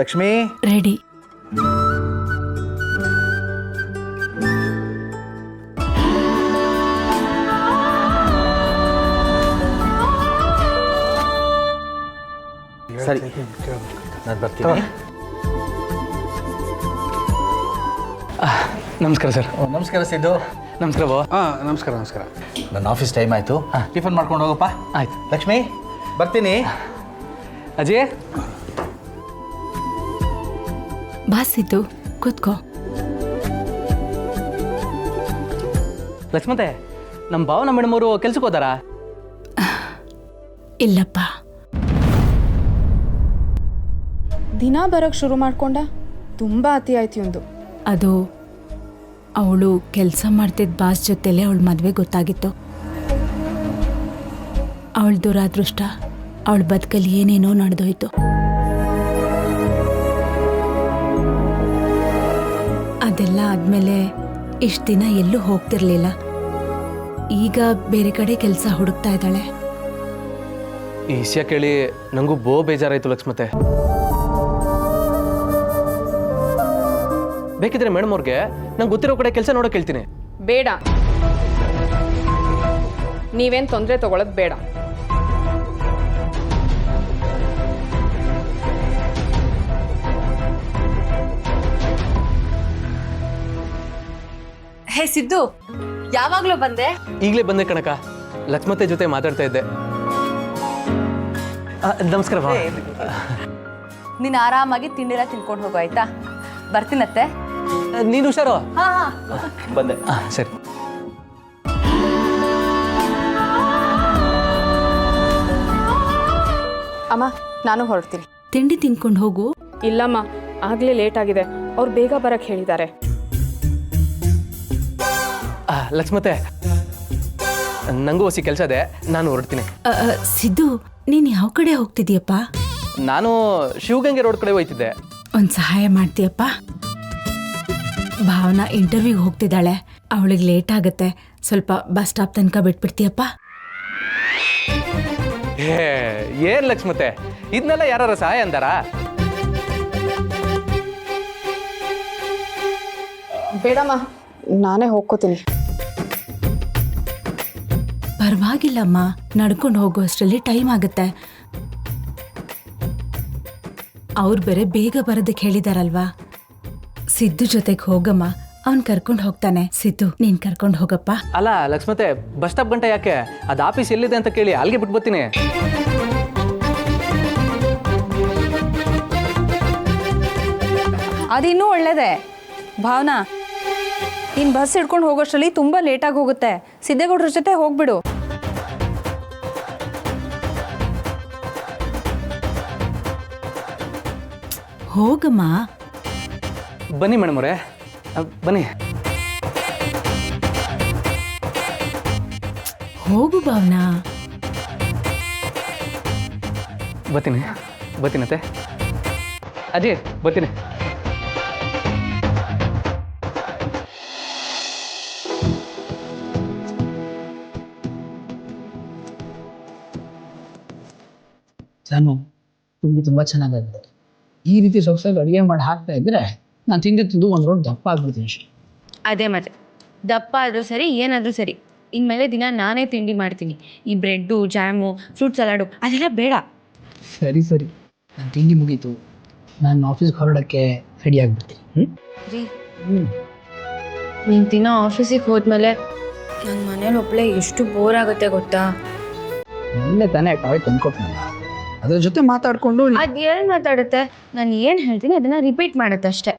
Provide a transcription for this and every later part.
Lakshmi ready. ಸರಿ, ನಾನು ಬರ್ತೀನಿ. ನಮಸ್ಕಾರ ಸರ್. ನಮಸ್ಕಾರ ಸಿದ್ದು. ನಮಸ್ಕಾರ ಬಾವ. ನಮಸ್ಕಾರ ನಮಸ್ಕಾರ. ನನ್ನ ಆಫೀಸ್ ಟೈಮ್ ಆಯಿತು, ಟಿಫನ್ ಮಾಡ್ಕೊಂಡು ಹೋಗಪ್ಪ. ಆಯ್ತು. ಲಕ್ಷ್ಮಿ ಬರ್ತೀನಿ. ಅಜಯ್ ಬಾಸಿದ್ದು ಕೂತ್ಕೋ. ಲಕ್ಷ್ಮತೆ, ನಮ್ಮ ಭಾವನ ಮೇಡಮ್ ಅವರು ಕೆಲ್ಸಕ್ಕೆ ಹೋದಾರಾ? ಇಲ್ಲಪ್ಪ. ದಿನ ಬರೋಕ್ಕೆ ಶುರು ಮಾಡ್ಕೊಂಡ. ತುಂಬ ಅತಿ ಆಯ್ತು ಇವಂದು. ಅದು ಅವಳು ಕೆಲಸ ಮಾಡ್ತಿದ್ದ ಬಾಸ್ ಜೊತೆಲೇ ಅವಳ ಮದುವೆ ಗೊತ್ತಾಗಿತ್ತು. ಅವಳ ದುರಾದೃಷ್ಟ, ಅವಳ ಬದುಕಲ್ಲಿ ಏನೇನೋ ನಡೆದೋಯ್ತು. ಅದೆಲ್ಲ ಆದಮೇಲೆ ಇಷ್ಟು ದಿನ ಎಲ್ಲೂ ಹೋಗ್ತಿರ್ಲಿಲ್ಲ. ಈಗ ಬೇರೆ ಕಡೆ ಕೆಲಸ ಹುಡುಕ್ತಾ ಇದ್ದಾಳೆ. ಈ ವಿಷಯ ಕೇಳಿ ನನಗೂ ಬೇಜಾರಾಯ್ತು ಲಕ್ಷ್ಮತೆ. ಬೇಕಿದ್ರೆ ಮೇಡಮ್ ಅವ್ರಿಗೆ ನಂಗೆ ಗೊತ್ತಿರೋ ಕಡೆ ಕೆಲಸ ನೋಡೋಕೆ ಹೇಳ್ತೀನಿ. ಬೇಡ, ನೀವೇನು ತೊಂದರೆ ತಗೊಳ್ಳೋದು ಬೇಡ. ಹೇ ಸಿದ್ದು, ಯಾವಾಗ್ಲೂ ಬಂದೆ? ಈಗಲೇ ಬಂದೆ ಕಣಕ. ಲಕ್ಷ್ಮತೆ ಜೊತೆ ಮಾತಾಡ್ತಾ ಇದ್ದೆ. ನಮಸ್ಕಾರ ಭಾವ. ನೀನು ಆರಾಮಾಗಿ ತಿಂಡಿರ ತಿನ್ಕೊಂಡು ಹೋಗು, ಆಯ್ತಾ? ಬರ್ತೀನತ್ತೆ. ನೀನು ಹುಷಾರು. ಹಾ ಬಂದೆ. ಸರಿ. ಅಮ್ಮ, ನಾನು ಹೊರಡ್ತೀನಿ. ತಿಂಡಿ ತಿನ್ಕೊಂಡು ಹೋಗು. ಇಲ್ಲಮ್ಮ, ಆಗಲೇ ಲೇಟ್ ಆಗಿದೆ. ಅವ್ರು ಬೇಗ ಬರಕ್ಕೆ ಹೇಳಿದ್ದಾರೆ. ಲಕ್ಷ್ಮತೆ, ನನಗೂ ಹೊಸಿ ಕೆಲಸ ಇದೆ, ನಾನು ಹೊರಡ್ತೀನಿ. ಸಿದ್ದು, ನೀನು ಯಾವ ಕಡೆ ಹೋಗ್ತಿದೀಯಪ್ಪ? ನಾನು ಶಿವಗಂಗೆ ರೋಡ್ ಕಡೆ ಹೋಯ್ತಿದ್ದೆ. ಒಂದು ಸಹಾಯ ಮಾಡ್ತೀಯಪ್ಪ? ಭಾವನಾ ಇಂಟರ್ವ್ಯೂಗೆ ಹೋಗ್ತಿದ್ದಾಳೆ, ಅವಳಿಗೆ ಲೇಟ್ ಆಗುತ್ತೆ. ಸ್ವಲ್ಪ ಬಸ್ ಸ್ಟಾಪ್ ತನಕ ಬಿಟ್ಬಿಡ್ತೀಯಪ್ಪ? ಏನ್ ಲಕ್ಷ್ಮತೆ, ಇದನ್ನೆಲ್ಲ ಯಾರ ಸಹಾಯ ಅಂದಾರ? ಬೇಡಮ್ಮ, ನಾನೇ ಹೋಗ್ಕೋತೀನಿ. ಪರವಾಗಿಲ್ಲಮ್ಮ, ನಡ್ಕೊಂಡು ಹೋಗುವಷ್ಟರಲ್ಲಿ ಟೈಮ್ ಆಗುತ್ತೆ. ಅವ್ರು ಬೇರೆ ಬೇಗ ಬರೋದಕ್ಕೆ ಹೇಳಿದಾರಲ್ವಾ. ಸಿದ್ದು ಜೊತೆಗೆ ಹೋಗಮ್ಮ, ಅವ್ನು ಕರ್ಕೊಂಡು ಹೋಗ್ತಾನೆ. ಸಿದ್ದು, ನೀನ್ ಕರ್ಕೊಂಡು ಹೋಗಪ್ಪ. ಅಲ್ಲ ಲಕ್ಷ್ಮತೆ, ಬಸ್ ಸ್ಟಾಪ್ ಗಂಟೆ ಯಾಕೆ? ಅದು ಆಫೀಸ್ ಎಲ್ಲಿದೆ ಅಂತ ಕೇಳಿ ಅಲ್ಲಿಗೆ ಬಿಟ್ಟು ಬರ್ತೀನಿ. ಅದಿನ್ನೂ ಒಳ್ಳೇದೆ. ಭಾವನಾ, ನೀನು ಬಸ್ ಹಿಡ್ಕೊಂಡು ಹೋಗೋಷ್ಟರಲ್ಲಿ ತುಂಬ ಲೇಟಾಗಿ ಹೋಗುತ್ತೆ. ಸಿದ್ದೇಗೌಡ್ರ ಜೊತೆ ಹೋಗ್ಬಿಡು. ಹೋಗಮ್ಮ. ಬನ್ನಿ ಮೇಡಮ್ ಅವರೇ, ಬನ್ನಿ. ಹೋಗು ಭಾವನಾ. ಬರ್ತೀನತ್ತೆ. ಅಜಯ್, ಬರ್ತೀನಿ. ನಾನು ತುಂಬ ಚೆನ್ನಾಗಿದೆ. ಈ ರೀತಿ ಸೊಗಸಾಗಿ ಅಡುಗೆ ಮಾಡಿ ಹಾಕ್ತಾ ಇದ್ರೆ ನಾನು ತಿಂದು ಒಂದು ರೋಡ್ ದಪ್ಪ ಆಗ್ಬಿಡ್ತೀನಿ ಅಷ್ಟೇ. ಅದೇ ಮತ್ತೆ, ದಪ್ಪ ಆದರೂ ಸರಿ, ಏನಾದರೂ ಸರಿ, ಇನ್ಮೇಲೆ ದಿನ ನಾನೇ ತಿಂಡಿ ಮಾಡ್ತೀನಿ. ಈ ಬ್ರೆಡ್ಡು, ಜಾಮು, ಫ್ರೂಟ್ ಸಲಾಡು ಅದೆಲ್ಲ ಬೇಡ. ಸರಿ ನಾನು ತಿಂಡಿ ಮುಗೀತು, ನಾನು ಆಫೀಸ್ಗೆ ಹೊರಡೋಕ್ಕೆ ರೆಡಿ ಆಗಿಬಿಡ್ತೀನಿ. ರೀ, ನೀನು ದಿನ ಆಫೀಸಿಗೆ ಹೋದ್ಮೇಲೆ ನನ್ನ ಮನೇಲಿ ಒಬ್ಬಳೆ ಎಷ್ಟು ಬೋರ್ ಆಗುತ್ತೆ ಗೊತ್ತಾ? ಒಳ್ಳೆ ತಾನೇ ಟಾಯ್ ತಂದ್ಕೊಟ್ನಲ್ಲ, ಅದ್ರ ಜೊತೆ ಮಾತಾಡಿಕೊಂಡು. ಅದು ಏನು ಮಾತಾಡುತ್ತೆ? ನಾನು ಏನು ಹೇಳ್ತೀನಿ ಅದನ್ನು ರಿಪೀಟ್ ಮಾಡುತ್ತೆ ಅಷ್ಟೇ.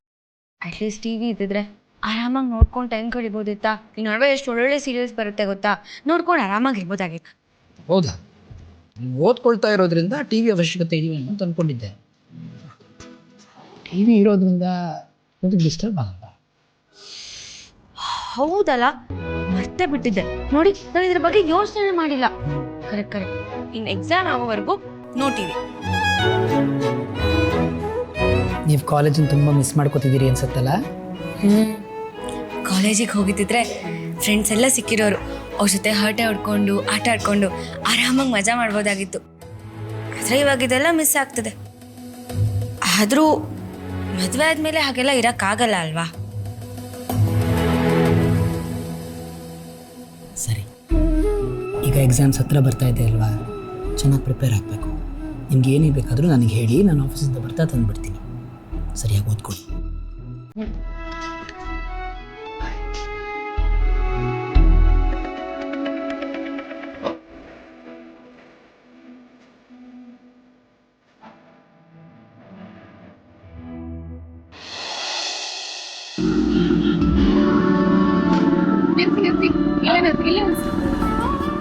ಅಟ್ಲೀಸ್ಟ್ ಟಿ ವಿ ಇದ್ದಿದ್ರೆ ಆರಾಮಾಗಿ ನೋಡ್ಕೊಂಡು ಟೈಮ್ ಕಳಿಬೋದಿತ್ತಾ? ಈ ನಡುವೆ ಎಷ್ಟು ಒಳ್ಳೊಳ್ಳೆ ಸೀರಿಯಲ್ಸ್ ಬರುತ್ತೆ ಗೊತ್ತಾ? ನೋಡ್ಕೊಂಡು ಆರಾಮಾಗಿ ಇರ್ಬೋದಾಗಿತ್ತು. ಹೌದಾ? ನೀವು ಓದ್ಕೊಳ್ತಾ ಇರೋದ್ರಿಂದ ಟಿ ವಿ ಅವಶ್ಯಕತೆ ಇದೀವಿ ಅಂತ ಅಂದ್ಕೊಂಡಿದ್ದೆ. ಟಿ ವಿ ಇರೋದ್ರಿಂದ ಡಿಸ್ಟರ್ಬ್ ಆಗಲ್ಲ. ಹೌದಲ್ಲ, ಮತ್ತೆ ಬಿಟ್ಟಿದ್ದೆ ನೋಡಿ. ನಾನು ಇದ್ರ ಬಗ್ಗೆ ಯೋಚನೆ ಮಾಡಿಲ್ಲ. ಕರೆಕ್ಟ್. ಇನ್ನು ಎಕ್ಸಾಮ್ ಆಗೋವರೆಗೂ ನೋ ಟಿವಿ. ನೀವು ಕಾಲೇಜನ್ನು ತುಂಬ ಮಿಸ್ ಮಾಡ್ಕೋತಿದ್ದೀರಿ ಅನ್ಸುತ್ತಲ್ಲ? ಕಾಲೇಜಿಗೆ ಹೋಗಿದ್ದಿದ್ರೆ ಫ್ರೆಂಡ್ಸ್ ಎಲ್ಲ ಸಿಕ್ಕಿರೋರು. ಅವ್ರ ಜೊತೆ ಹರಟೆ ಹೊಡ್ಕೊಂಡು ಆಟ ಆಡ್ಕೊಂಡು ಆರಾಮಾಗಿ ಮಜಾ ಮಾಡ್ಬೋದಾಗಿತ್ತು. ಆದರೆ ಇವಾಗ ಇದೆಲ್ಲ ಮಿಸ್ ಆಗ್ತದೆ. ಆದರೂ ಮದುವೆ ಆದಮೇಲೆ ಹಾಗೆಲ್ಲ ಇರೋಕ್ಕಾಗಲ್ಲ ಅಲ್ವಾ? ಸರಿ, ಈಗ ಎಕ್ಸಾಮ್ಸ್ ಹತ್ರ ಬರ್ತಾ ಇದೆ ಅಲ್ವಾ, ಚೆನ್ನಾಗಿ ಪ್ರಿಪೇರ್ ಆಗಬೇಕು. ನಿಮ್ಗೆ ಏನೇ ಬೇಕಾದರೂ ನನಗೆ ಹೇಳಿ, ನಾನು ಆಫೀಸಿಂದ ಬರ್ತಾ ತಂದುಬಿಡ್ತೀನಿ. ಸರಿಯಾಗಿ ಓದ್ಕೊಳ್ಳಿ.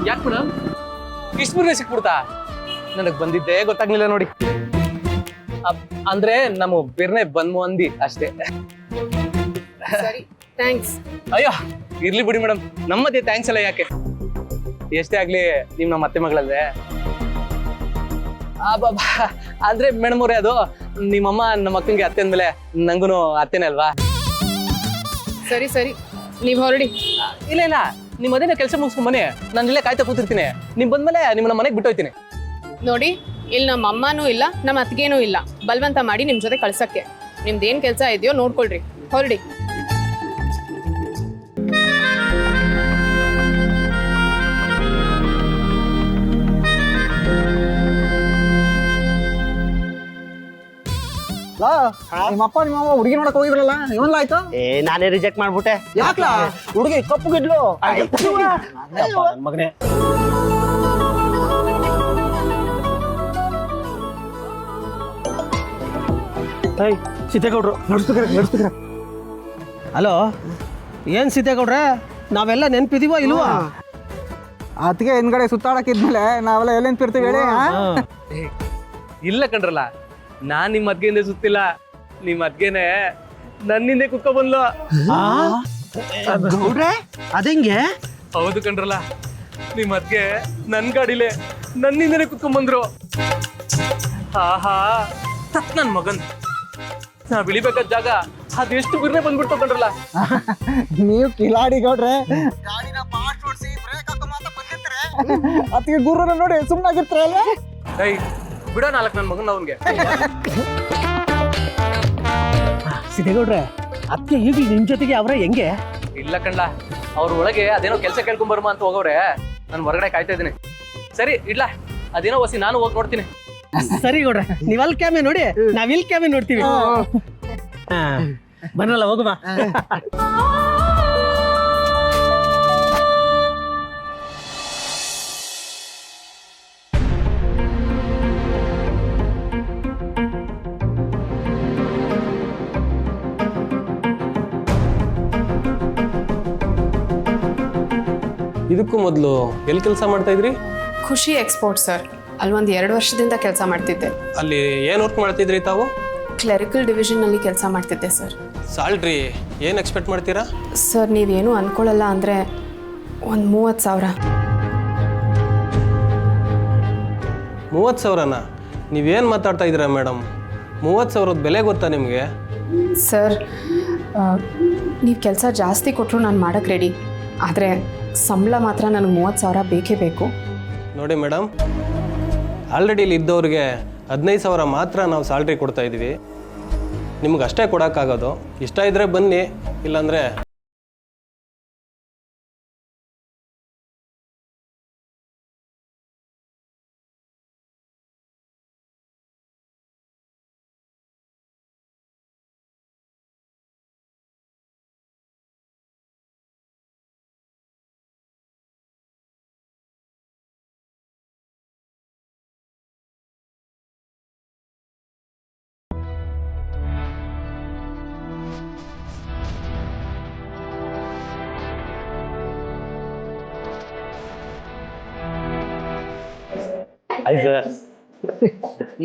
ಯಾಕೆ ಮೇಡಮ್ ಇಷ್ಟು ಬೇಗ ಸಿಕ್ಬಿಡ್ತಾ? ನನಗೆ ಬಂದಿದ್ದೇ ಗೊತ್ತಾಗ್ಲಿಲ್ಲ ನೋಡಿ. ಅಂದ್ರೆ ನಮ್ಮ ಬೇರ್ನೆ ಬಂದ್ಮು ಅಂದಿ ಅಷ್ಟೇ. ಸರಿ, ಥ್ಯಾಂಕ್ಸ್. ಅಯ್ಯೋ ಇರ್ಲಿ ಬಿಡಿ ಮೇಡಮ್, ನಮ್ಮದೇ ಥ್ಯಾಂಕ್ಸ್ ಎಲ್ಲ ಯಾಕೆ? ಎಷ್ಟೇ ಆಗ್ಲಿ ನೀವು ನಮ್ಮ ಅತ್ತೆ ಮಗಳಲ್ವೇ? ಅಂದ್ರೆ ಮೇಡಮ್ ಅವ್ರೆ, ಅದು ನಿಮ್ಮಮ್ಮ ನಮ್ಮ ಅಕ್ಕಂಗೆ ಅತ್ತೆ ಅಂದ್ಮೇಲೆ ನಂಗೂ ಅತ್ತೆನೇ ಅಲ್ವಾ? ಸರಿ ಸರಿ, ನೀವು ಹೊರಡಿ. ಇಲ್ಲ ಇಲ್ಲ, ನಿಮ್ಮ ಅದೇನೇ ಕೆಲಸ ಮುಗಿಸ್ಕೊಂಡ್ ಬನ್ನಿ, ನಾನು ಇಲ್ಲೇ ಕಾಯ್ತಾ ಕೂತಿರ್ತೀನಿ. ನೀವು ಬಂದ್ಮೇಲೆ ನಿಮ್ಮನ್ನ ಮನೆಗೆ ಬಿಟ್ಟೋಯ್ತೀನಿ. ನೋಡಿ, ಇಲ್ಲಿ ನಮ್ಮ ಅಮ್ಮನೂ ಇಲ್ಲ, ನಮ್ಮ ಅತ್ತಿಗೇನೂ ಇಲ್ಲ ಬಲವಂತ ಮಾಡಿ ನಿಮ್ಮ ಜೊತೆ ಕಳ್ಸಕ್ಕೆ. ನಿಮ್ದೇನು ಕೆಲಸ ಇದೆಯೋ ನೋಡ್ಕೊಳ್ರಿ, ಹೊರಡಿ. ನಿಮ್ಮಪ್ಪ ನಿಮ್ಮಮ್ಮ ಹುಡುಗಿ ನೋಡಕ್ ಹೋಗಿದ್ರಲ್ಲ, ಇವನ್ಲ ಆಯ್ತು? ನಾನೇ ರಿಜೆಕ್ಟ್ ಮಾಡ್ಬಿಟ್ಟೆ. ಯಾಕ್ಲಾ? ಹುಡುಗಿ ಕಪ್ಪು ಗಿಡ್ಲು ಮಗನೇ. ಸೀತೆಗೌಡ್ರು ನಡ್ಸ್ಬೇಕ್ರ. ಹಲೋ, ಏನ್ ಸೀತೆಗೌಡ್ರೆ, ನಾವೆಲ್ಲ ನೆನ್ಪಿದೀವ ಇಲ್ವಾ? ಅದಕ್ಕೆ ಹಿಂದ್ಗಡೆ ಸುತ್ತಾಡಕ್ಕಿದ್ಮೇಲೆ ನಾವೆಲ್ಲ ಎಲ್ಲಿ ನಿಂತಿರ್ತೀವಿ ಹೇಳಿ? ಇಲ್ಲ ಕಣ್ರಲ್ಲ, ನಾನ್ ನಿಮ್ಮ ಅದ್ಗೆಯಿಂದ ಸುತ್ತಿಲ್ಲ, ನಿಮ್ಮ ಅದ್ಗೆನೆ ನನ್ನಿಂದೆ ಕುತ್ಕೊ ಬಂದ್ಲು. ಗೌಡ್ರೆ ಅದಂಗೆ? ಹೌದು ಕಣ್ರಲ್ಲ, ನಿಮ್ಮ ಅದ್ಗೆ ನನ್ ಗಾಡಿಲೆ ನನ್ನಿಂದನೇ ಕುತ್ಕೊಂಡ್ ಬಂದ್ರು. ಆಹಾ, ತತ್ ನನ್ ಮಗನ್, ನಾ ಬಿಳಿಬೇಕಾದ ಜಾಗ ಅದೆಷ್ಟು ಬಿರ್ನೆ ಬಂದ್ಬಿಡ್ತು ಕಣ್ರಲ್ಲ. ನೀವು ಕಿಲಾಡಿ ಗೌಡ್ರೆ, ಗಾಡಿನ ಫಾಸ್ಟ್ ಓಡಿಸಿ ಬ್ರೇಕ್ ಹಾಕೋ ಮಾತ ಬಂದಿರ್ತಾರೆ, ಅದಕ್ಕೆ ಗುರುನ ನೋಡಿ ಸುಮ್ಮನಾಗಿರ್ತಾರೆ ಅಲ್ವಾ? ಏಯ್ ಬಿಡ ನಾಲ್ಕು ನನ್ ಮಗನ್ ಅವನ್ಗೆ. ಸೀತೆಗೌಡ್ರೆ, ಅದಕ್ಕೆ ಈಗಲೂ ನಿಮ್ ಜೊತೆಗೆ ಅವ್ರ ಹೆಂಗೆ? ಇಲ್ಲ ಕಣ್ಲ, ಅವ್ರ ಒಳಗೆ ಅದೇನೋ ಕೆಲಸ ಕೇಳ್ಕೊಂಡ್ ಬರ್ಮ ಅಂತ ಹೋಗವ್ರೆ, ನಾನು ಹೊರಗಡೆ ಕಾಯ್ತಾ ಇದ್ದೀನಿ. ಸರಿ ಇಡ್ಲಾ, ಅದೇನೋ ಹೊಸಿ ನಾನು ಹೋಗಿ ನೋಡ್ತೀನಿ. ಸರಿ ಗೌಡ್ರೆ, ನೀವ್ ಅಲ್ಲಿ ಕ್ಯಾಮೆ ನೋಡಿ, ನಾವ್ ಇಲ್ಲಿ ಕ್ಯಾಮೆ ನೋಡ್ತೀವಿ. ಬನ್ನಲ್ಲ, ಹೋಗುವ. ಇದಕ್ಕೂ ಮೊದಲು ಎಲ್ಲಿ ಕೆಲಸ ಮಾಡ್ತಾ ಇದ್ರಿ? ಖುಷಿ ಎಕ್ಸ್ಪೋರ್ಟ್ ಸರ್, ಅಲ್ಲಿ ಒಂದು 2 ವರ್ಷದಿಂದ ಕೆಲಸ ಮಾಡ್ತಿದ್ದೆ. ಅಲ್ಲಿ ಏನು ವರ್ಕ್ ಮಾಡ್ತಿದ್ರಿ ತಾವು? ಕ್ಲರಿಕಲ್ ಡಿವಿಷನ್ನಲ್ಲಿ ಕೆಲಸ ಮಾಡ್ತಿದ್ದೆ ಸರ್. ಸ್ಯಾಲ್ರಿ ಏನು ಎಕ್ಸ್ಪೆಕ್ಟ್ ಮಾಡ್ತೀರಾ? ಸರ್, ನೀವೇನು ಅನ್ಕೊಳ್ಳಲ್ಲ ಅಂದರೆ ಒಂದು 30,000. 30,000ನಾ? ನೀವೇನು ಮಾತಾಡ್ತಾ ಇದ್ದೀರಾ ಮೇಡಮ್? 30,000ದ ಬೆಲೆ ಗೊತ್ತಾ ನಿಮಗೆ? ಸರ್, ನೀವು ಕೆಲಸ ಜಾಸ್ತಿ ಕೊಟ್ಟರು ನಾನು ಮಾಡೋಕ್ಕೆ ರೆಡಿ, ಆದರೆ ಸಂಬಳ ಮಾತ್ರ ನನಗೆ 30,000 ಬೇಕೇ ಬೇಕು. ನೋಡಿ ಮೇಡಮ್, ಆಲ್ರೆಡಿ ಇಲ್ಲಿ ಇದ್ದವ್ರಿಗೆ 15,000 ಮಾತ್ರ ನಾವು ಸ್ಯಾಲ್ರಿ ಕೊಡ್ತಾ ಇದ್ವಿ. ನಿಮ್ಗೆ ಅಷ್ಟೇ ಕೊಡೋಕ್ಕಾಗೋದು. ಇಷ್ಟ ಇದ್ದರೆ ಬನ್ನಿ, ಇಲ್ಲಾಂದರೆ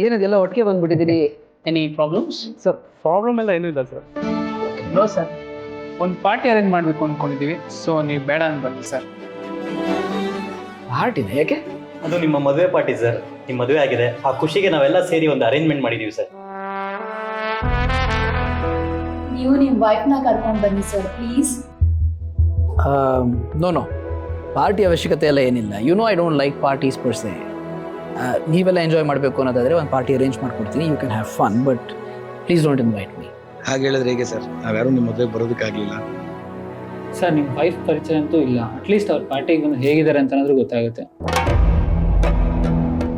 ಏನದೆಲ್ಲ ಒಟ್ಟಿಗೆ ಬಂದ್ಬಿಟ್ಟಿದ್ದೀರಿ? Any problems? ಸರ್, ಪ್ರಾಬ್ಲಮ್ ಎಲ್ಲ ಏನೂ ಇಲ್ಲ ಸರ್. ನೋ ಸರ್, ಒಂದು ಪಾರ್ಟಿ ಅರೇಂಜ್ ಮಾಡಬೇಕು ಅಂದ್ಕೊಂಡಿದ್ದೀವಿ, ಸೊ ನೀವು ಬೇಡ ಅನ್ಬನ್ನಿ ಸರ್. ಪಾರ್ಟಿನ ಯಾಕೆ? ಅದು ನಿಮ್ಮ ಮದುವೆ ಪಾರ್ಟಿ ಸರ್. ನಿಮ್ಮ ಮದುವೆ ಆಗಿದೆ, ಆ ಖುಷಿಗೆ ನಾವೆಲ್ಲ ಸೇರಿ ಒಂದು ಅರೇಂಜ್ಮೆಂಟ್ ಮಾಡಿದ್ದೀವಿ ಸರ್. ನೀವು ನಿಮ್ಮ ವೈಫ್ನ ಕರ್ಕೊಂಡು ಬನ್ನಿ ಸರ್ ಪ್ಲೀಸ್. ನೋ ಪಾರ್ಟಿ ಅವಶ್ಯಕತೆ ಎಲ್ಲ ಏನಿಲ್ಲ. You know I don't like parties per se. ನೀವೆಲ್ಲ ಎಂಜಾಯ್ ಮಾಡಬೇಕು ಅನ್ನೋದಾದರೆ ಒಂದು ಪಾರ್ಟಿ ಅರೇಂಜ್ ಮಾಡ್ಕೊಡ್ತೀನಿ, you can have fun. But please don't invite me. ಹಾಗೆ ಹೇಳಿದ್ರೆ ಹೇಗೆ ಸರ್, ನಾವ್ಯಾರು ನಿಮ್ಮ ಮದುವೆ ಬರೋದಕ್ಕಾಗಲಿಲ್ಲ. ಸರ್ ನಿಮ್ಮ ವೈಫ್ ಪರಿಚಯ ಅಂತೂ ಇಲ್ಲ, ಅಟ್ಲೀಸ್ಟ್ ಅವ್ರ ಪಾರ್ಟಿಗೆ ಬಂದು ಹೇಗಿದ್ದಾರೆ ಅಂತನಾದ್ರೂ ಗೊತ್ತಾಗುತ್ತೆ.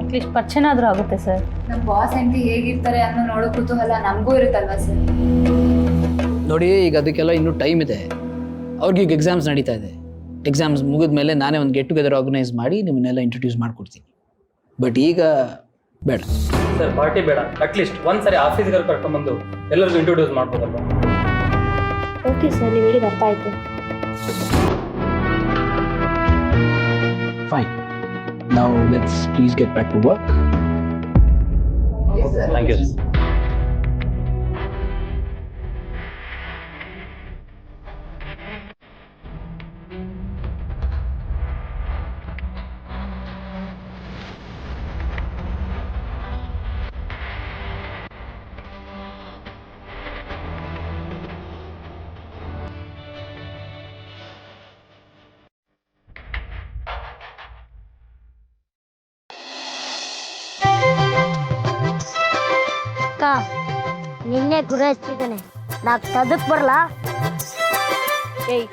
ಅಟ್ಲೀಸ್ಟ್ ಪರಿಚಯ ಆದ್ರೂ ಆಗುತ್ತೆ ಸರ್. ನಮ್ಮ ಬಾಸ್ ಹೆಂಡತಿ ಹೇಗಿರ್ತಾರೆ ಅನ್ನೋ ನೋಡೋ ಕುತೂಹಲ ನಮಗೂ ಇರುತ್ತಲ್ವಾ ಸರ್. ನೋಡಿ, ಈಗ ಅದಕ್ಕೆಲ್ಲ ಇನ್ನೂ ಟೈಮ್ ಇದೆ. ಅವ್ರಿಗೆ ಈಗ ಎಕ್ಸಾಮ್ಸ್ ನಡೀತಾ ಇದೆ. ಎಕ್ಸಾಮ್ಸ್ ಮುಗಿದ ಮೇಲೆ ನಾನೇ ಒಂದು ಗೆಟ್ ಟುಗೆದರ್ ಆರ್ಗನೈಸ್ ಮಾಡಿ ನಿಮ್ಮನ್ನೆಲ್ಲ ಇಂಟ್ರೊಡ್ಯೂಸ್ ಮಾಡಿಕೊಡ್ತೀನಿ. ಬಟ್ ಈಗ ಬೇಡ ಸರ್, ಪಾರ್ಟಿ ಬೇಡ. ಅಟ್ಲೀಸ್ಟ್ ಒಂದ್ಸರಿ ಆಫೀಸ್ಗೆ ಕರ್ಕೊಂಡ್ಬಂದು ಎಲ್ಲರಿಗೂ ಇಂಟ್ರೊಡ್ಯೂಸ್ ಮಾಡ್ಬೋದಲ್ವ? ಓಕೆ ಸರ್, ನೀವು ಹೇಳಿದ ಅರ್ಥ ಆಯ್ತು. Fine. Now let's please get back to work. Thank you. ಅಕ್ಕ, ನಿನ್ನೆ ಗುರು ಹಚ್ಚಿದ್ದಾನೆ, ನಾ ತದಕ್ ಬರಲಾ? ಏಯ್,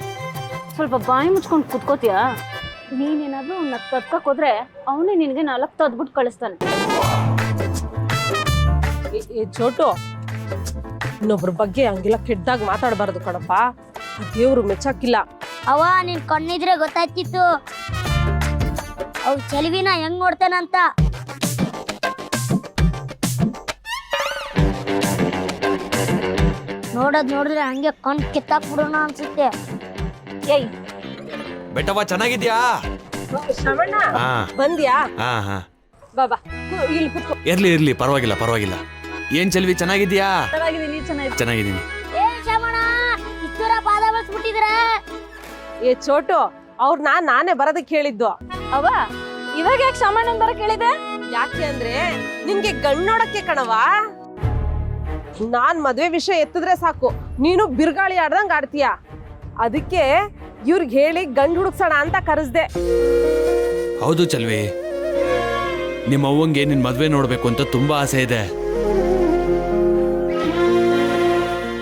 ಸ್ವಲ್ಪ ಬಾಯಿ ಮುಚ್ಕೊಂಡು ಕುತ್ಕೋತೀಯಾ? ನೀನೇನಾದ್ರೂ ಅವ್ನ ತದ್ಕಕ್ ಹೋದ್ರೆ ಅವನೇ ನಿನಗೆ 4 ತದ್ಬಿಟ್ಟು ಕಳಿಸ್ತಾನೆ. ಚೋಟು, ಇನ್ನೊಬ್ರ ಬಗ್ಗೆ ಹಂಗೆಲ್ಲ ಕೆಟ್ಟದಾಗ ಮಾತಾಡಬಾರ್ದು ಕಣಪ್ಪ. ಆ ದೇವ್ರು ಮೆಚ್ಚಾಕಿಲ್ಲ. ಅವ ನಿನ್ ಕಣ್ಣಿದ್ರೆ ಗೊತ್ತಾಯ್ತಿತ್ತು ಅವ್ ಚೆಲುವಿನ ಹೆಂಗ್ ನೋಡ್ತಾನಂತ. ನೋಡೋದ್ ನೋಡಿದ್ರೆ ಹಂಗೆ ಕಣ್ ಕಿತ್ತಾಕ್ ಬಿಡೋಣ ಅನ್ಸುತ್ತೆ. ಏಯ್, ಬೆಟ್ಟವ್ವ ಚೆನ್ನಾಗಿದ್ಯಾ? ಶ್ರವಣ, ಬಂದ್ಯಾ? ಬಾಬಾ, ಇಲ್ಲಿ ಕುತ್ಕೋ. ಇರ್ಲಿ ಪರವಾಗಿಲ್ಲ. ಏನ್ ಚೆಲ್ವಿ, ಚೆನ್ನಾಗಿದ್ಯಾ? ಚೆನ್ನಾಗಿದ್ದೀನಿ. ಏ ಶ್ರವಣ, ಇಷ್ಟರ ಪಾದ ಬಳಸ್ಬಿಟ್ಟಿದ್ರ. ಏ ಚೋಟು, ಅವ್ರನ್ನ ನಾನೇ ಬರೋದಕ್ಕೆ ಹೇಳಿದ್ದು. ಅವ ಇವಾಗ ಯಾಕೆ ಸಾಮಾನ್ಯ ಬರಕ್ ಹೇಳಿದೆ? ಯಾಕೆ ಅಂದ್ರೆ ನಿನ್ಗೆ ಗಂಡ್ ನೋಡಕ್ಕೆ ಕಣವಾ. ನಾನ್ ಮದ್ವೆ ವಿಷಯ ಎತ್ತಿದ್ರೆ ಸಾಕು, ನೀನು ಬಿರ್ಗಾಳಿ ಆಡ್ದಂಗ್ ಆಡ್ತೀಯ. ಅದಕ್ಕೆ ಇವ್ರಿಗೆ ಹೇಳಿ ಗಂಡ್ ಹುಡುಕ್ಸೋಣ ಅಂತ ಕರೆಸ್ದೆ. ಹೌದು ಚೆಲ್ವಿ, ನಿಮ್ಮ ಅವ್ವಂಗೆ ನಿನ್ ಮದ್ವೆ ನೋಡ್ಬೇಕು ಅಂತ ತುಂಬಾ ಆಸೆ ಇದೆ.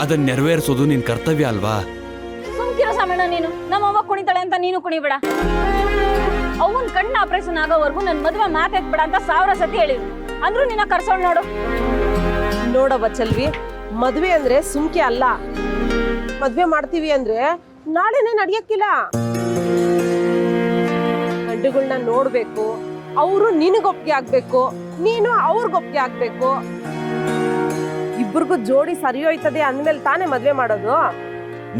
ಅದನ್ನ ನೆರವೇರಿಸೋದು ನಿನ್ ಕರ್ತವ್ಯ ಅಲ್ವಾ? ಸುಮ್ಕಿರೋ ಸಾಮಾನ್ಯ ನೀನು. ನಮ್ಮವ್ವ ಕುಣಿತಾಳೆ ಅಂತ ನೀನು ಕುಣಿಬೇಡ. ಅವನ್ ಕಣ್ಣು ಆಪರೇಷನ್ ಆಗೋವರೆಗೂ ನನ್ ಮದ್ವೆ ಮಾತಾಡ್ಬೇಡ ಅಂತ 1000 ಸತಿ ಹೇಳಿದ್ರು. ಅಂದ್ರೂ ನಿನ್ನ ಕರ್ಸೋಳ್ ನೋಡು. ನೋಡವ್ವ ಚೆಲ್ವಿ, ಮದ್ವೆ ಅಂದ್ರೆ ಸುಮ್ಕೆ ಅಲ್ಲ. ಮದ್ವೆ ಮಾಡ್ತೀವಿ ಅಂದ್ರೆ ನಾಳೆನೆ ನಡೆಯಕ್ಕಿಲ್ಲ. ಗಂಡುಗಳನ್ನ ನೋಡ್ಬೇಕು, ಅವರು ನಿನಗೊಪ್ಪಿಗೆ ಆಗ್ಬೇಕು, ನೀನು ಅವ್ರಿಗೊಪ್ಪಿಗೆ ಆಗ್ಬೇಕು. ಇಬ್ಬರಿಗೂ ಜೋಡಿ ಸರಿ ಹೋಯ್ತದೆ ಅಂದ್ಮೇಲೆ ತಾನೇ ಮದ್ವೆ ಮಾಡೋದು.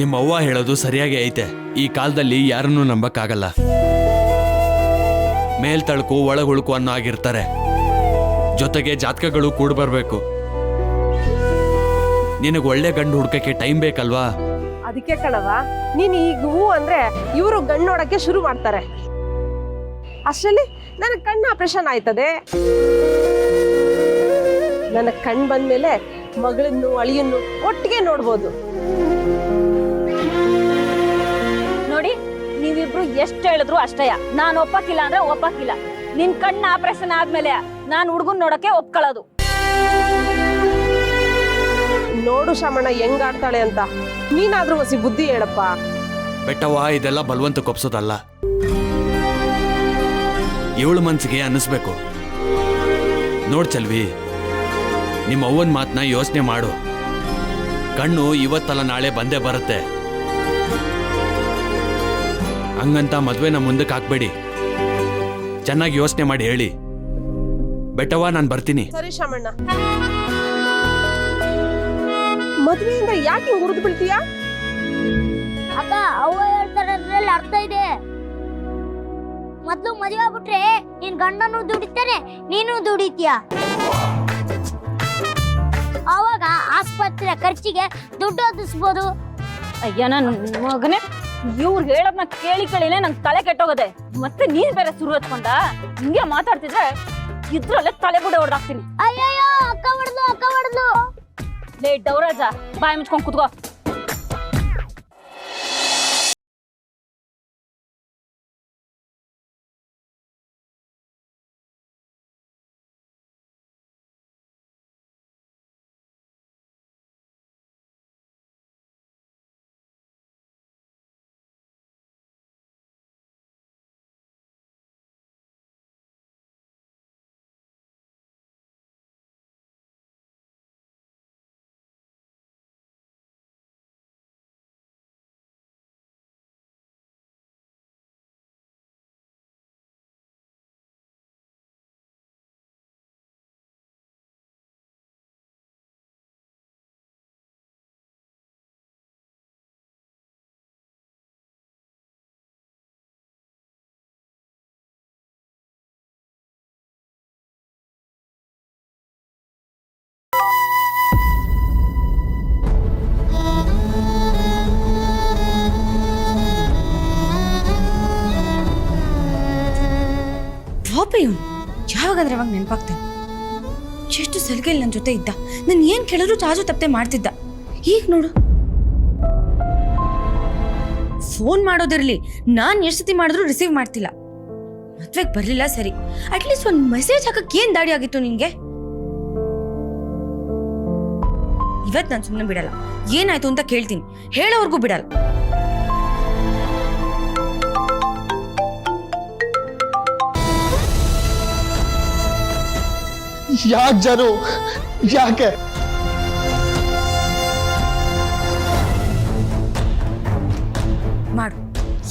ನಿಮ್ಮ ಅವ್ವ ಹೇಳೋದು ಸರಿಯಾಗಿ ಐತೆ. ಈ ಕಾಲದಲ್ಲಿ ಯಾರನ್ನೂ ನಂಬಕ್ಕಾಗಲ್ಲ. ಮೇಲ್ತಳ್ಕು ಒಳಗುಳುಕು ಅನ್ನೋ ಆಗಿರ್ತಾರೆ. ಜೊತೆಗೆ ಜಾತಕಗಳು ಕೂಡ ಬರ್ಬೇಕು. ನಿನಗೆ ಒಳ್ಳೆ ಗಂಡು ಹುಡ್ಕಕ್ಕೆ ಟೈಮ್ ಬೇಕಲ್ವಾ? ಅದಕ್ಕೆ ಕಣವ, ನೀನ್ ಈಗ ಹೂ ಅಂದ್ರೆ ಇವರು ಗಂಡು ನೋಡಕ್ಕೆ ಶುರು ಮಾಡ್ತಾರೆ. ಅಷ್ಟರಲ್ಲಿ ನನಗೆ ಕಣ್ಣು ಆಪರೇಷನ್ ಆಯ್ತದೆ. ನನ್ನ ಕಣ್ ಬಂದ್ಮೇಲೆ ಮಗಳನ್ನು ಅಳಿಯನ್ನು ಒಟ್ಟಿಗೆ ನೋಡ್ಬೋದು. ನೋಡಿ, ನೀವಿಬ್ರು ಎಷ್ಟು ಹೇಳಿದ್ರು ಅಷ್ಟೇಯ. ನಾನು ಒಪ್ಪಕ್ಕಿಲ್ಲ ಅಂದ್ರೆ ಒಪ್ಪಕ್ಕಿಲ್ಲ. ನಿನ್ ಕಣ್ಣು ಆಪರೇಷನ್ ಆದ್ಮೇಲೆ ನಾನು ಹುಡುಗನ್ ನೋಡಕ್ಕೆ ಒಪ್ಕೊಳ್ಳೋದು. ನೋಡು ಶ್ರಮಣ ಹೆಂಗ್ ಆಡ್ತಾಳೆ ಅಂತ. ನೀನಾದ್ರೂ ಹೊಸಿ ಬುದ್ಧಿ ಹೇಳಪ್ಪ. ಬೆಟ್ಟವ್ವ, ಇದೆಲ್ಲ ಬಲವಂತ ಕೊಪ್ಸೋದಲ್ಲ. ಇವಳು ಮನ್ಸಿಗೆ ಅನ್ನಿಸ್ಬೇಕು. ನೋಡ್ ಚೆಲ್ವಿ, ನಿಮ್ಮ ಅವ್ವನ ಮಾತನ್ನ ಯೋಚನೆ ಮಾಡು. ಕಣ್ಣು ಇವತ್ತಲ್ಲ ನಾಳೆ ಬಂದೇ ಬರುತ್ತೆ. ಹಂಗಂತ ಮದ್ವೆನ ಮುಂದಕ್ಕೆ ಹಾಕ್ಬೇಡಿ. ಚೆನ್ನಾಗಿ ಯೋಚನೆ ಮಾಡಿ ಹೇಳಿ. ಬೆಟ್ಟವ್ವ, ನಾನು ಬರ್ತೀನಿ. ಸರಿ ಶ್ರಮಣ್ಣ. ಮದ್ವೆಯಿಂದ ಯಾಕೆ ಹಿಂಗ್ ಉರಿದು ಬೀಳ್ತೀಯಾ? ಅಕ್ಕ, ಅವ್ವ ಹೇಳ್ತಾರದ್ರಲ್ಲಿ ಅರ್ಥ ಇದೆ. ಮೊದ್ಲು ಮದುವೆ ಆಗ್ಬಿಟ್ರೆ ನಿನ್ ಗಂಡನು ದುಡಿತಾನೆ, ನೀನು ದುಡಿತೀಯ. ಅವಾಗ ಆಸ್ಪತ್ರೆ ಖರ್ಚಿಗೆ ದುಡ್ಡು ಒದಿಸ್ಬೋದು. ಅಯ್ಯ ನನ್ ಮಗನೇ, ಇವ್ರು ಹೇಳೋದ್ನ ಕೇಳಿನೇ ನಂಗೆ ತಲೆ ಕೆಟ್ಟೋಗದೆ. ಮತ್ತೆ ನೀನ್ ಬೇರೆ ಶುರು ಹಚ್ಕೊಂಡ. ಹಿಂಗೆ ಮಾತಾಡ್ತಿದ್ರೆ ಇದ್ರಲ್ಲೇ ತಲೆ ಬುಡ ಹೊಡೆದಾಕ್ತೀನಿ. ಅಯ್ಯಯ್ಯೋ, ಅಕ್ಕ ಹೊಡೆದ್ಲು. ಲೇ ಡೌರಾಜ, ಬಾಯಿ ಮುಚ್ಕೊಂಡ್ ಕುತ್ಕೋ. ಇವನು ಯಾವಾಗಂದ್ರೆ ಅವಾಗ ನೆನಪಾಗ್ತಾನೆ. ಎಷ್ಟು ಸಲಿಗೆಯಲ್ಲಿ ನನ್ನ ಜೊತೆ ಇದ್ದ, ನಾನು ಏನು ಕೇಳಿದ್ರು ಚಾಚು ತಪ್ಪದೆ ಮಾಡ್ತಿದ್ದ. ಈಗ ನೋಡು, ಫೋನ್ ಮಾಡೋದಿರಲಿ, ನಾನು ಎಷ್ಟು ಸತಿ ಮಾಡಿದ್ರು ರಿಸೀವ್ ಮಾಡ್ತಿಲ್ಲ. ಮದ್ವೆಗೆ ಬರಲಿಲ್ಲ ಸರಿ, ಅಟ್ಲೀಸ್ಟ್ ಒಂದು ಮೆಸೇಜ್ ಹಾಕಕ್ಕೆ ಏನು ದಾಡಿ ಆಗಿತ್ತು ನಿನಗೆ? ಇವತ್ತು ನಾನು ಸುಮ್ಮನೆ ಬಿಡಲ್ಲ, ಏನಾಯ್ತು ಅಂತ ಕೇಳ್ತೀನಿ, ಹೇಳೋವರೆಗೂ ಬಿಡಲ್ಲ. ಯಾಕೆ ಜಾನು, ಯಾಕೆ? ಮಾಡು,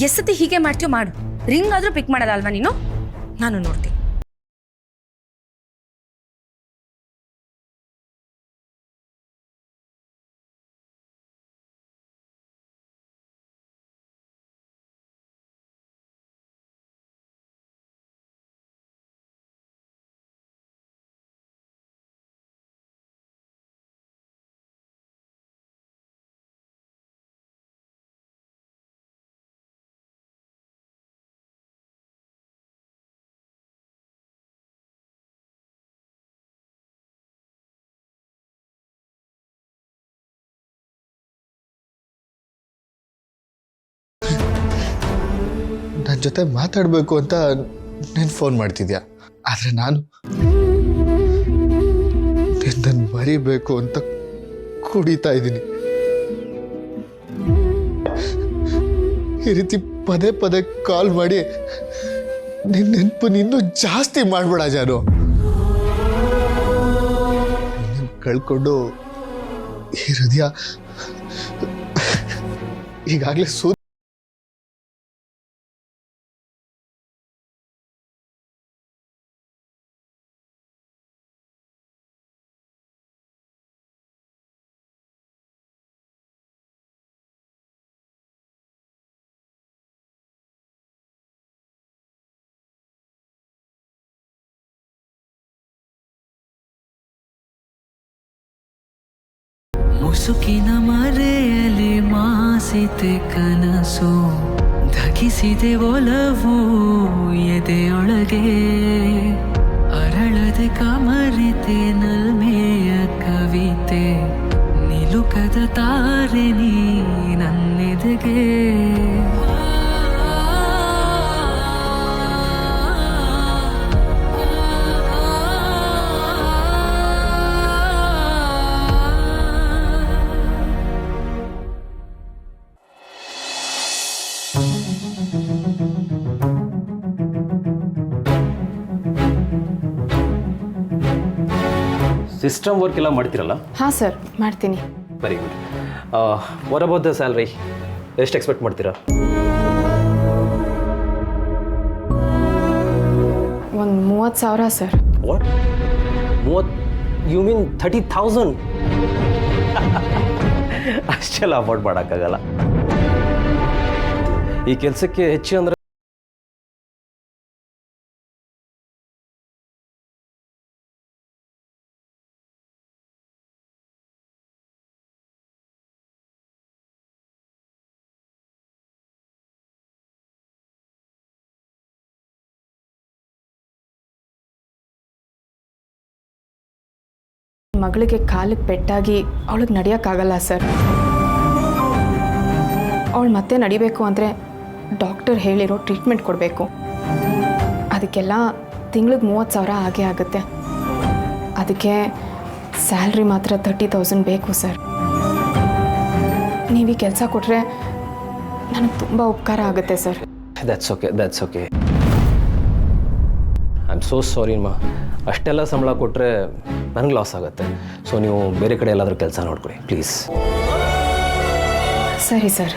ಎಷ್ಟತಿ ಹೀಗೆ ಮಾಡ್ತೀಯೋ ಮಾಡು. ರಿಂಗ್ ಆದ್ರೂ ಪಿಕ್ ಮಾಡಲ್ಲ ಅಲ್ವಾ ನೀನು? ನಾನು ನೋಡ್ತೀನಿ. ನನ್ನ ಜೊತೆ ಮಾತಾಡಬೇಕು ಅಂತ ನೀನು ಫೋನ್ ಮಾಡ್ತಿದ್ಯಾ, ಆದರೆ ನಾನು ನಿನ್ನನ್ನು ಮರಿಬೇಕು ಅಂತ ಕುಡಿತಾ ಇದ್ದೀನಿ. ಈ ರೀತಿ ಪದೇ ಪದೇ ಕಾಲ್ ಮಾಡಿ ನಿನ್ನ ನೆನಪನ್ನು ಇನ್ನೂ ಜಾಸ್ತಿ ಮಾಡಬೇಡ ಜಾನು. ನಿನ್ನ ಕಳ್ಕೊಂಡು ಈ ಹೃದಯ ಈಗಾಗಲೇ ಮುಸುಕಿನ ಮರೆಯಲಿ ಮಾಸಿತೆ ಕನಸು, ಧಗಿಸಿದೆ ಒಲವು ಎದೆಯೊಳಗೆ, ಅರಳದೆ ಕಮರಿತೆ ನಲ್ಮೆಯ ಕವಿತೆ, ನಿಲುಕದ ತಾರೆ ನೀ ನನ್ನೆದೆಗೆ. ಸಿಸ್ಟಮ್ ವರ್ಕ್ ಎಲ್ಲ ಮಾಡ್ತೀರಲ್ಲ? ಹಾಂ ಸರ್, ಮಾಡ್ತೀನಿ. Very good. What about the salary? ಎಷ್ಟು ಎಕ್ಸ್ಪೆಕ್ಟ್ ಮಾಡ್ತೀರಾ? ಒಂದು 30,000 ಸರ್. ವಾಟ್? 30? You mean 30,000? ಅಷ್ಟೆಲ್ಲ ಅಫೋರ್ಡ್ ಮಾಡೋಕ್ಕಾಗಲ್ಲ. ಈ ಕೆಲಸಕ್ಕೆ ಹೆಚ್ಚು ಅಂದರೆ ಮಗಳಿಗೆ ಕಾಲಿಗೆ ಪೆಟ್ಟಾಗಿ ಅವಳಿಗೆ ನಡೆಯೋಕ್ಕಾಗಲ್ಲ ಸರ್. ಅವಳು ಮತ್ತೆ ನಡಿಬೇಕು ಅಂದರೆ ಡಾಕ್ಟರ್ ಹೇಳಿರೋ ಟ್ರೀಟ್ಮೆಂಟ್ ಕೊಡಬೇಕು. ಅದಕ್ಕೆಲ್ಲ ತಿಂಗಳಿಗೆ 30,000 ಆಗೇ ಆಗುತ್ತೆ. ಅದಕ್ಕೆ ಸ್ಯಾಲ್ರಿ ಮಾತ್ರ 30,000 ಬೇಕು ಸರ್. ನೀವು ಈ ಕೆಲಸ ಕೊಟ್ಟರೆ ನನಗೆ ತುಂಬ ಉಪಕಾರ ಆಗುತ್ತೆ sir. That's okay. I am so sorry ಅಮ್ಮ. ಅಷ್ಟೆಲ್ಲ ಸಂಬಳ ಕೊಟ್ಟರೆ ನನಗೆ ಲಾಸ್ ಆಗುತ್ತೆ. ಸೊ ನೀವು ಬೇರೆ ಕಡೆ ಎಲ್ಲಾದರೂ ಕೆಲಸ ನೋಡ್ಕೊಳ್ಳಿ ಪ್ಲೀಸ್. ಸರಿ ಸರ್.